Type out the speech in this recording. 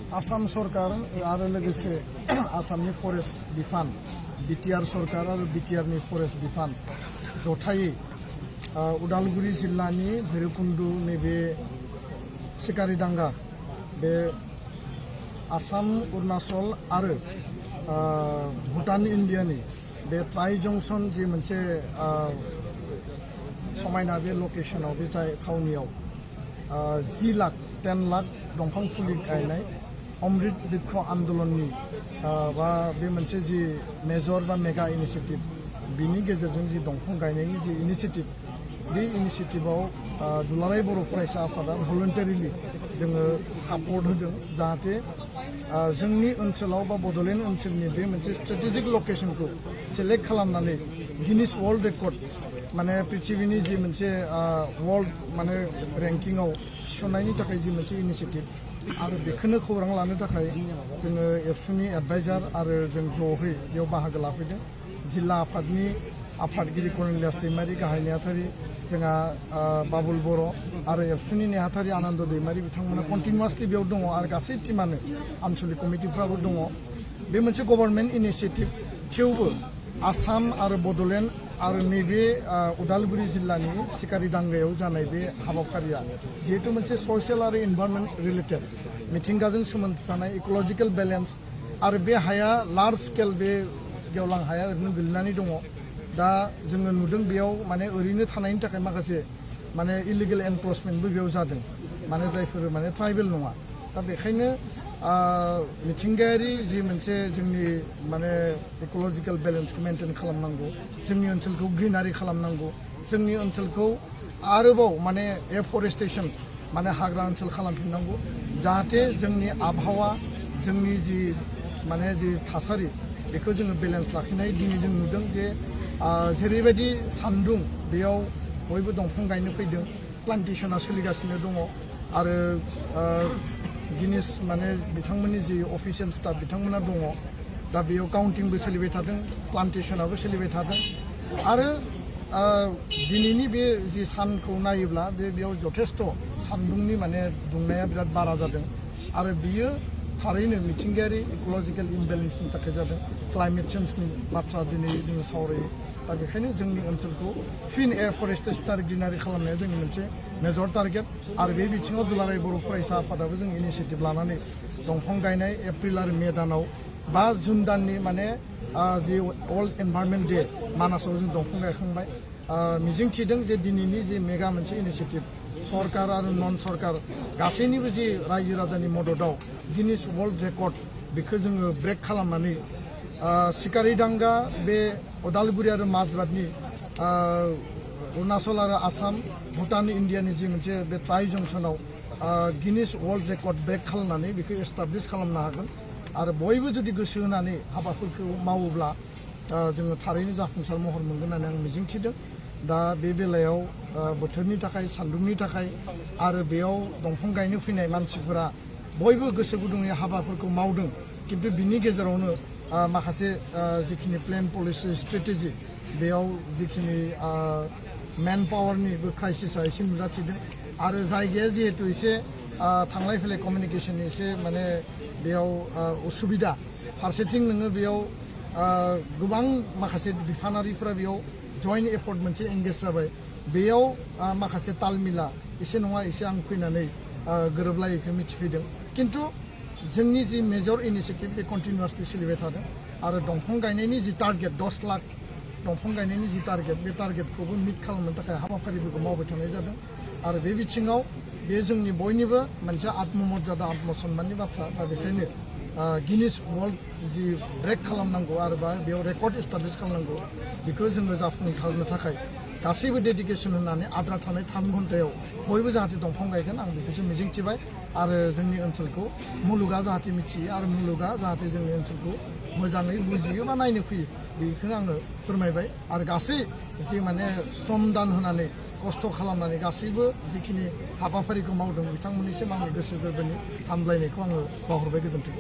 आसाम सरकार आरो लोगोसे आसामनि फरेस्ट बिफान बिटिआर सरकार आरो बिटिआरनि फरेस्ट बिफान जथायै उदालगुरि जिल्लानि भैरबकुंड नैबे सिकारिडांगा बे आसाम अरुणाचल आरो भुटान इन्डियानि बे ट्राइ जंसन जि मोनसे समायना बे लकेशनाव बे जाय थावनियाव 10 लाख दंफां फुलि गायनाय अमृत वृक्ष आन्दोलननि बा बे मोनसे जि मेजर बा मेगा इनिशिएटिभ बिनि गेजेरजों जि दंफां गायनायनि जि इनिशिएटिभ बे इनिशिएटिभआव दुलाराय बर' फरायसा आफादा भलुन्टारिलि जोङो सापर्ट होदों जाहाथे जोंनि ओनसोलाव बा बड'लेण्ड ओनसोलनि बे मोनसे स्ट्रेटेजिक लकेशनखौ सेलेक्ट खालामनानै गिनिस वर्ल्ड रेकर्ड माने पृथिबीनि जि मोनसे वर्ल्ड माने रेंकिंआव थिसननायनि थाखाय जि मोनसे इनिशिएटिभ आरो बेखौनो खौरां लानो थाखाय जोङो एबसुनि एडभाइजार आरो जों ज'है बेयाव बाहागो लाफैदों जिल्ला आफादनि आफादगिरि कनिलियास दैमारि गाहाय नेहाथारि जोंहा बाबुल बर' आरो एबसुनि नेहाथारि आनन्द दैमारि बिथांमोना कन्टिनिउवासलि बेयाव दङ आरो गासै टिमानो आनसलिक कमिटिफ्राबो दङ बे मोनसे गभर्नमेन्ट इनिशिएटिभ थेवबो आसाम आरो बड'लेण्ड आरो नैबे उदालगुरि जिल्लानि सिकारिडांगायाव जानाय बे हाबाफारिया जिहेतु मोनसे ससियेल आरो इनभाइरनमेन्ट रिलेटेड मिथिंगाजों सोमोन्दो थानाय इक'लजिकेल बेलेन्स आरो बे हाया लार्ज स्केल बे गेवलां हाया ओरैनो गोलैनानै दङ दा जोङो नुदों बेयाव माने ओरैनो थानायनि थाखाय माखासे माने इलिगेल एनक्रचमेन्टबो बेयाव जादों माने जायफोर माने ट्राइबेल नङा दा बेखायनो मिथिंगायारि जि मोनसे जोंनि माने इक'लजिकेल बेलेन्सखौ मेनटेन खालामनांगौ जोंनि ओनसोलखौ ग्रिनारि खालामनांगौ जोंनि ओनसोलखौ आरोबाव माने एफरेस्टेसन माने हाग्रा ओनसोल खालामफिननांगौ जाहाथे जोंनि आबहावा जोंनि जि माने जि थासारि बेखौ जोङो बेलेन्स लाखिनाय दिनै जों नुदों जे जेरैबायदि सान्दुं बेयाव बयबो दंफां गायनो फैदों प्लान्टेसना सोलिगासिनो दङ आरो गिनिस माने बिथांमोननि जि अफिसियेल स्टाफ बिथांमोना दङ दा बेयाव काउन्टिंबो सोलिबाय थादों प्लान्टेसनाबो सोलिबाय थादों आरो दिनैनि बे जि सानखौ नायोब्ला बेयाव जथेस्थ' सान्दुंनि माने दुंनाया बिराद बारा जादों आरो बियो थारैनो मिथिंगायारि इक'लजिकेल इमबेलेन्सनि थाखाय जादों क्लाइमेट चेन्जनि बाथ्रा दिनै जोङो सावरायो दा बेखायनो जोंनि ओनसोलखौ फिन एफरेस्टेसन आरो ग्रिनारि खालामनाया जोंनि मोनसे मेजर टारगेट आरो बे बिथिङाव दुलाराय बर' फरायसा आफादाबो जों इनिशिएटिभ लानानै दंफां गायनाय एप्रिल आरो मे दानाव 5 जुन दाननि माने जि वर्ल्ड एनभायरनमेन्ट डे मानासाव जों दंफां गायखांबाय मिजिं थिदों जे दिनैनि जि मेगा मोनसे इनिशिएटिभ सरकार आरो नन सरकार गासैनिबो जि रायजो राजानि मददाव गिनिस वर्ल्ड रेकर्ड बेखौ जोङो ब्रेक खालामनानै सिकारिडांगा बे उदालगुरि आरो माजबाटनि अरुणाचल आरो आसाम भुटान इन्डियानि जि मोनसे बे ट्राइ जंसनाव गिनिस वर्ल्ड रेकर्ड ब्रेक खालामनानै बेखौ एस्टाब्लिश खालामनो हागोन आरो बयबो जुदि गोसो होनानै हाबाफोरखौ मावोब्ला जोङो थारैनो जाफुंसार महर मोनगोन होननानै आं मिजिंथिदों दा बे बेलायाव बोथोरनि थाखाय सान्दुंनि थाखाय आरो बेयाव दंफां गायनो फैनाय मानसिफोरा बयबो गोसो गुदुङै हाबाफोरखौ मावदों किन्तु बिनि गेजेरावनो माखासे जिखिनि प्लेन पलिसि स्ट्रेटेजि बेयाव जिखिनि मेन पावारनिबो क्राइसिसआ एसे नुजाथिदों आरो जायगाया जिहेतु एसे थांलाय फैलाय कमिउनिकेसननि एसे माने बेयाव उसुबिदा फारसेथिं नोङो बेयाव गोबां माखासे बिफानारिफोरा बेयाव जयेन्ट एफर्ट मोनसे एंगेज जाबाय बेयाव माखासे तालमिला एसे नङा एसे आं फैनानै गोरोबलायैखौ मिथिफैदों किन्तु जोंनि जि मेजर इनिशिएटिभ बे कन्टिनिउवासलि सोलिबाय थादों आरो दंफां गायनायनि जि टारगेट 10 लाख दंफां गायनायनि जि टारगेट बे टारगेटखौबो मिट खालामनो थाखाय हाबाफारिफोरखौ मावबाय थानाय जादों आरो बे बिथिङाव बे जोंनि बयनिबो मोनसे आत्ममर्यादा आत्मसन्माननि बाथ्रा दा बेखायनो गिनिस वर्ल्ड जि ब्रेक खालामनांगौ आरो बेयाव रेकर्ड एस्टाब्लिश खालामनांगौ बेखौ जोङो जाफुंसारनो थाखाय गासैबो डेडिकेसन होनानै आद्रा थानाय 3 घन्टायाव बयबो जाहाथे दंफां गायगोन आं बेखौसो मिजिंथिबाय आरो जोंनि ओनसोलखौ मुलुगा जाहाथे मिथियो आरो मुलुगा जाहाथे जोंनि ओनसोलखौ मोजाङै बुजियो बा नायनो फैयो बेखौनो आङो फोरमायबाय आरो गासै जि माने सम दान होनानै खस्थ' खालामनानै गासैबो जिखिनि हाबाफारिखौ मावदों बिथांमोननिसिम आंनि गोसो गोरबोनि हामलायनायखौ आङो बावहरबाय गोजोन्थों।